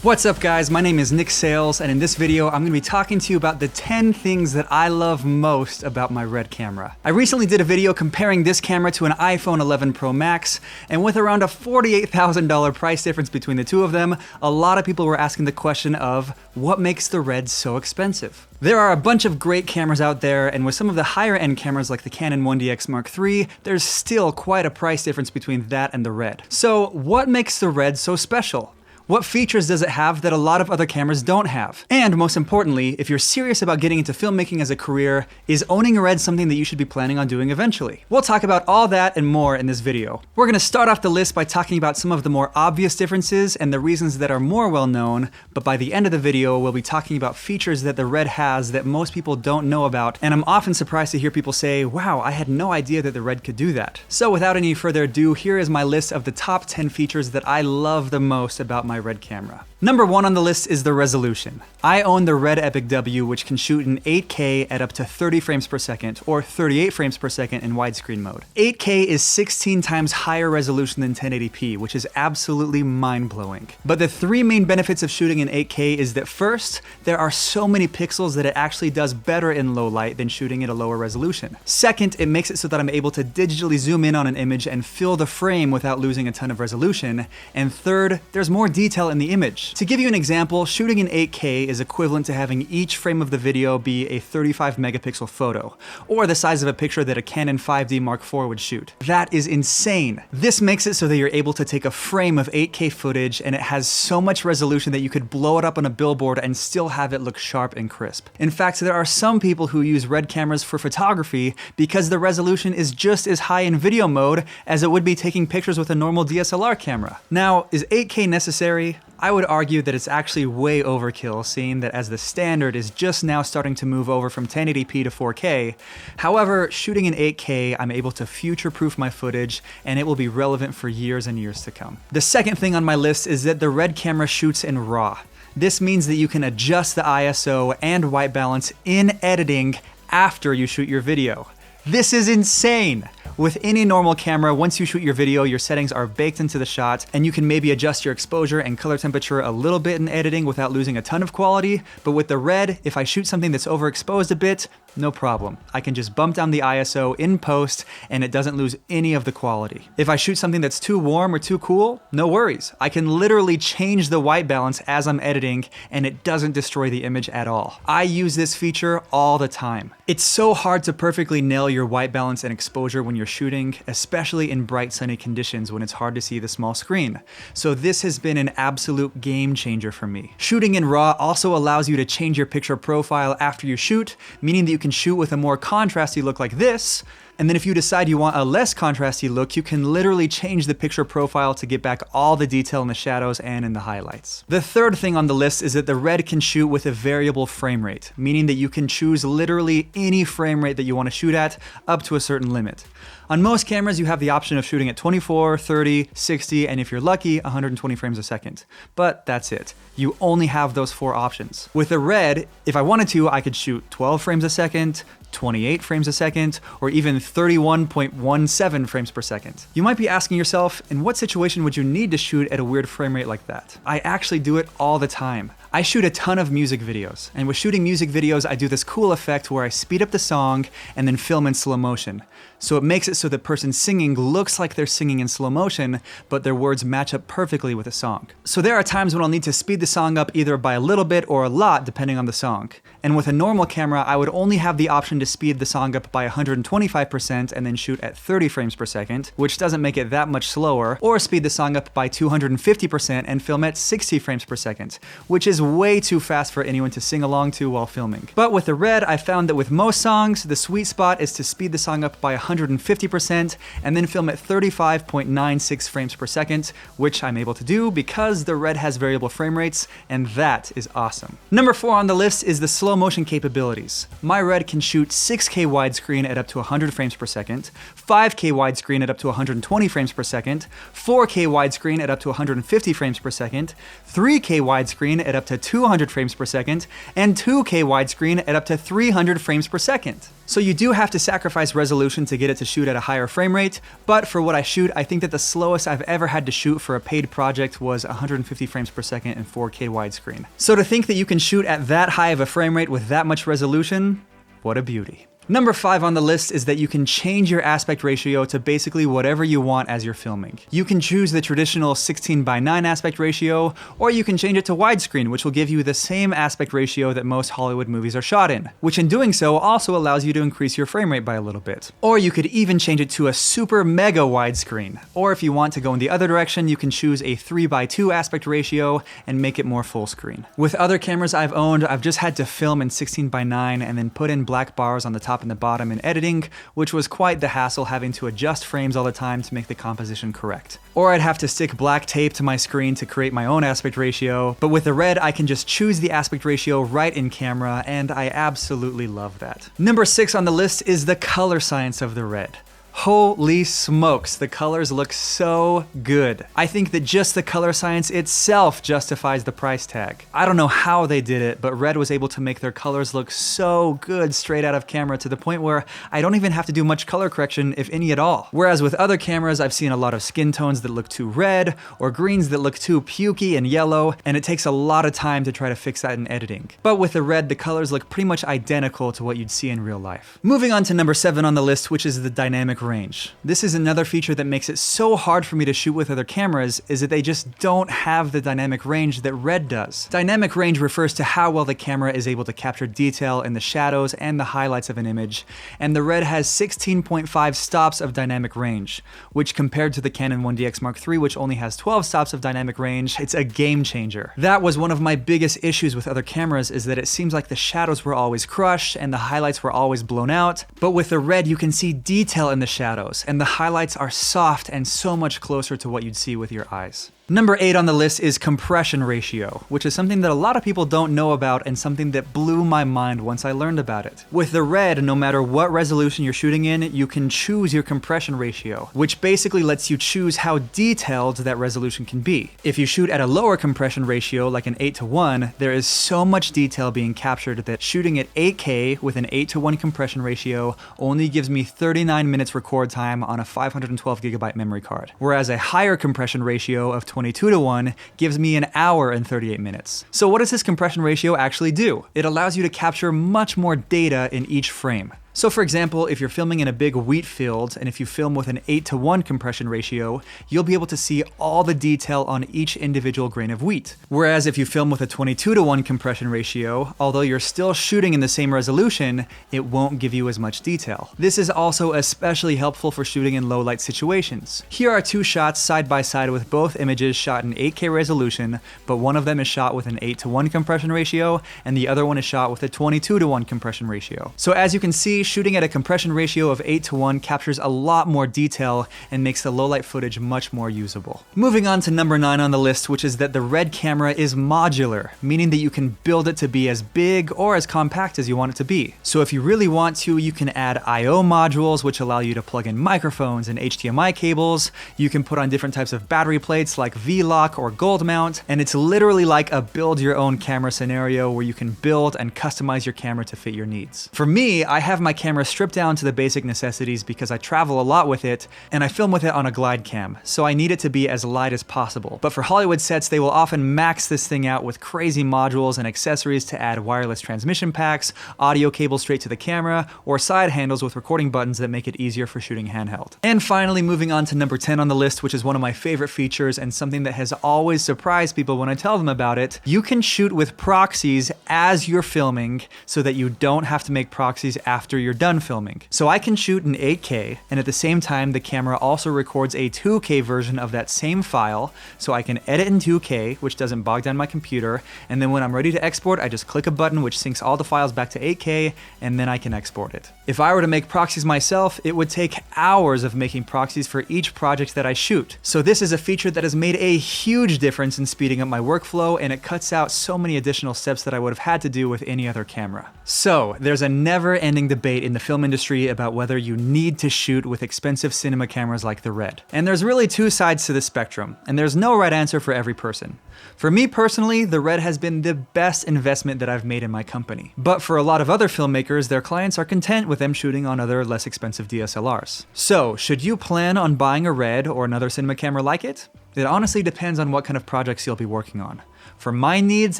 What's up guys, my name is Nick Sales, and in this video I'm going to be talking to you about the 10 things that I love most about my Red camera. I recently did a video comparing this camera to an iPhone 11 Pro Max, and with around a $48,000 price difference between the two of them, a lot of people were asking the question of, what makes the Red so expensive? There are a bunch of great cameras out there, and with some of the higher end cameras like the Canon 1DX Mark III, there's still quite a price difference between that and the Red. So what makes the Red so special? What features does it have that a lot of other cameras don't have? And most importantly, if you're serious about getting into filmmaking as a career, is owning a Red something that you should be planning on doing eventually? We'll talk about all that and more in this video. We're gonna start off the list by talking about some of the more obvious differences and the reasons that are more well known, but by the end of the video, we'll be talking about features that the Red has that most people don't know about, and I'm often surprised to hear people say, wow, I had no idea that the Red could do that. So without any further ado, here is my list of the top 10 features that I love the most about my Red camera. Number 1 on the list is the resolution. I own the Red Epic W, which can shoot in 8K at up to 30 frames per second or 38 frames per second in widescreen mode. 8K is 16 times higher resolution than 1080p, which is absolutely mind-blowing. But the three main benefits of shooting in 8K is that first, there are so many pixels that it actually does better in low light than shooting at a lower resolution. Second, it makes it so that I'm able to digitally zoom in on an image and fill the frame without losing a ton of resolution. And third, there's more detail in the image. To give you an example, shooting in 8K is equivalent to having each frame of the video be a 35 megapixel photo, or the size of a picture that a Canon 5D Mark IV would shoot. That is insane. This makes it so that you're able to take a frame of 8K footage and it has so much resolution that you could blow it up on a billboard and still have it look sharp and crisp. In fact, there are some people who use Red cameras for photography because the resolution is just as high in video mode as it would be taking pictures with a normal DSLR camera. Now, is 8K necessary? I would argue that it's actually way overkill, seeing that as the standard is just now starting to move over from 1080p to 4K. However, shooting in 8K, I'm able to future-proof my footage, and it will be relevant for years and years to come. The second thing on my list is that the Red camera shoots in RAW. This means that you can adjust the ISO and white balance in editing after you shoot your video. This is insane! With any normal camera, once you shoot your video, your settings are baked into the shot, and you can maybe adjust your exposure and color temperature a little bit in editing without losing a ton of quality. But with the Red, if I shoot something that's overexposed a bit, no problem. I can just bump down the ISO in post and it doesn't lose any of the quality. If I shoot something that's too warm or too cool, no worries. I can literally change the white balance as I'm editing and it doesn't destroy the image at all. I use this feature all the time. It's so hard to perfectly nail your white balance and exposure when you're shooting, especially in bright sunny conditions when it's hard to see the small screen. So this has been an absolute game changer for me. Shooting in RAW also allows you to change your picture profile after you shoot, meaning that you can shoot with a more contrasty look like this, and then if you decide you want a less contrasty look, you can literally change the picture profile to get back all the detail in the shadows and in the highlights. The third thing on the list is that the Red can shoot with a variable frame rate, meaning that you can choose literally any frame rate that you want to shoot at up to a certain limit. On most cameras, you have the option of shooting at 24, 30, 60, and if you're lucky, 120 frames a second. But that's it. You only have those 4 options. With the Red, if I wanted to, I could shoot 12 frames a second, 28 frames a second, or even 31.17 frames per second. You might be asking yourself, in what situation would you need to shoot at a weird frame rate like that? I actually do it all the time. I shoot a ton of music videos, and with shooting music videos, I do this cool effect where I speed up the song and then film in slow motion. So it makes it so the person singing looks like they're singing in slow motion, but their words match up perfectly with the song. So there are times when I'll need to speed the song up either by a little bit or a lot, depending on the song. And with a normal camera, I would only have the option to speed the song up by 125% and then shoot at 30 frames per second, which doesn't make it that much slower, or speed the song up by 250% and film at 60 frames per second, which is way too fast for anyone to sing along to while filming. But with the Red, I found that with most songs, the sweet spot is to speed the song up by 150% and then film at 35.96 frames per second, which I'm able to do because the Red has variable frame rates, and that is awesome. Number 4 on the list is the slow motion capabilities. My Red can shoot 6K widescreen at up to 100 frames per second, 5K widescreen at up to 120 frames per second, 4K widescreen at up to 150 frames per second, 3K widescreen at up to to 200 frames per second, and 2K widescreen at up to 300 frames per second. So you do have to sacrifice resolution to get it to shoot at a higher frame rate, but for what I shoot, I think that the slowest I've ever had to shoot for a paid project was 150 frames per second in 4K widescreen. So to think that you can shoot at that high of a frame rate with that much resolution, what a beauty. Number 5 on the list is that you can change your aspect ratio to basically whatever you want as you're filming. You can choose the traditional 16:9 aspect ratio, or you can change it to widescreen, which will give you the same aspect ratio that most Hollywood movies are shot in, which in doing so also allows you to increase your frame rate by a little bit. Or you could even change it to a super mega widescreen. Or if you want to go in the other direction, you can choose a 3:2 aspect ratio and make it more full screen. With other cameras I've owned, I've just had to film in 16:9 and then put in black bars on the top and the bottom in editing, which was quite the hassle having to adjust frames all the time to make the composition correct. Or I'd have to stick black tape to my screen to create my own aspect ratio, but with the Red I can just choose the aspect ratio right in camera, and I absolutely love that. Number 6 on the list is the color science of the Red. Holy smokes, the colors look so good. I think that just the color science itself justifies the price tag. I don't know how they did it, but Red was able to make their colors look so good straight out of camera to the point where I don't even have to do much color correction, if any at all. Whereas with other cameras, I've seen a lot of skin tones that look too red, or greens that look too pukey and yellow, and it takes a lot of time to try to fix that in editing. But with the Red, the colors look pretty much identical to what you'd see in real life. Moving on to number 7 on the list, which is the dynamic range. This is another feature that makes it so hard for me to shoot with other cameras, is that they just don't have the dynamic range that Red does. Dynamic range refers to how well the camera is able to capture detail in the shadows and the highlights of an image, and the Red has 16.5 stops of dynamic range, which compared to the Canon 1DX Mark III, which only has 12 stops of dynamic range, it's a game changer. That was one of my biggest issues with other cameras, is that it seems like the shadows were always crushed and the highlights were always blown out, but with the Red you can see detail in the shadows, and the highlights are soft and so much closer to what you'd see with your eyes. Number 8 on the list is compression ratio, which is something that a lot of people don't know about and something that blew my mind once I learned about it. With the Red, no matter what resolution you're shooting in, you can choose your compression ratio, which basically lets you choose how detailed that resolution can be. If you shoot at a lower compression ratio, like an 8:1, there is so much detail being captured that shooting at 8K with an 8:1 compression ratio only gives me 39 minutes record time on a 512GB memory card, whereas a higher compression ratio of 22:1 gives me an hour and 38 minutes. So what does this compression ratio actually do? It allows you to capture much more data in each frame. So for example, if you're filming in a big wheat field, and if you film with an 8:1 compression ratio, you'll be able to see all the detail on each individual grain of wheat. Whereas if you film with a 22:1 compression ratio, although you're still shooting in the same resolution, it won't give you as much detail. This is also especially helpful for shooting in low light situations. Here are 2 shots side by side with both images shot in 8K resolution, but one of them is shot with an 8:1 compression ratio, and the other one is shot with a 22:1 compression ratio. So as you can see, shooting at a compression ratio of 8:1 captures a lot more detail and makes the low light footage much more usable. Moving on to number 9 on the list, which is that the Red camera is modular, meaning that you can build it to be as big or as compact as you want it to be. So if you really want to, you can add I/O modules, which allow you to plug in microphones and HDMI cables. You can put on different types of battery plates like V-Lock or Gold Mount, and it's literally like a build your own camera scenario where you can build and customize your camera to fit your needs. For me, I have my camera stripped down to the basic necessities because I travel a lot with it, and I film with it on a glide cam, so I need it to be as light as possible. But for Hollywood sets, they will often max this thing out with crazy modules and accessories to add wireless transmission packs, audio cables straight to the camera, or side handles with recording buttons that make it easier for shooting handheld. And finally, moving on to number 10 on the list, which is one of my favorite features and something that has always surprised people when I tell them about it. You can shoot with proxies as you're filming so that you don't have to make proxies after you're done filming. So I can shoot in 8K, and at the same time the camera also records a 2K version of that same file, so I can edit in 2K, which doesn't bog down my computer, and then when I'm ready to export, I just click a button which syncs all the files back to 8K, and then I can export it. If I were to make proxies myself, it would take hours of making proxies for each project that I shoot. So this is a feature that has made a huge difference in speeding up my workflow, and it cuts out so many additional steps that I would have had to do with any other camera. So there's a never-ending debate debate in the film industry about whether you need to shoot with expensive cinema cameras like the Red. And there's really two sides to the spectrum, and there's no right answer for every person. For me personally, the Red has been the best investment that I've made in my company. But for a lot of other filmmakers, their clients are content with them shooting on other less expensive DSLRs. So, should you plan on buying a Red or another cinema camera like it? It honestly depends on what kind of projects you'll be working on. For my needs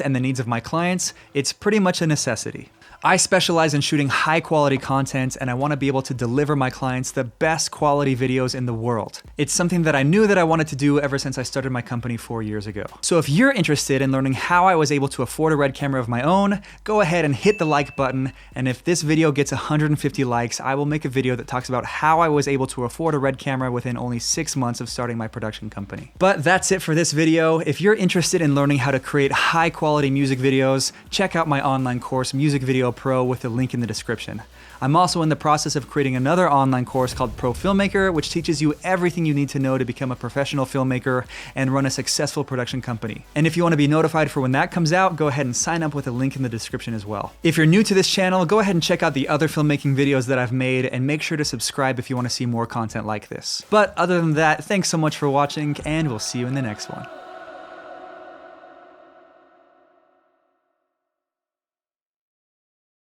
and the needs of my clients, it's pretty much a necessity. I specialize in shooting high quality content, and I want to be able to deliver my clients the best quality videos in the world. It's something that I knew that I wanted to do ever since I started my company 4 years ago. So if you're interested in learning how I was able to afford a Red camera of my own, go ahead and hit the like button, and if this video gets 150 likes, I will make a video that talks about how I was able to afford a Red camera within only 6 months of starting my production company. But that's it for this video. If you're interested in learning how to create high quality music videos, check out my online course, Music Video Pro, with the link in the description. I'm also in the process of creating another online course called Pro Filmmaker, which teaches you everything you need to know to become a professional filmmaker and run a successful production company. And if you want to be notified for when that comes out, go ahead and sign up with the link in the description as well. If you're new to this channel, go ahead and check out the other filmmaking videos that I've made, and make sure to subscribe if you want to see more content like this. But other than that, thanks so much for watching, and we'll see you in the next one.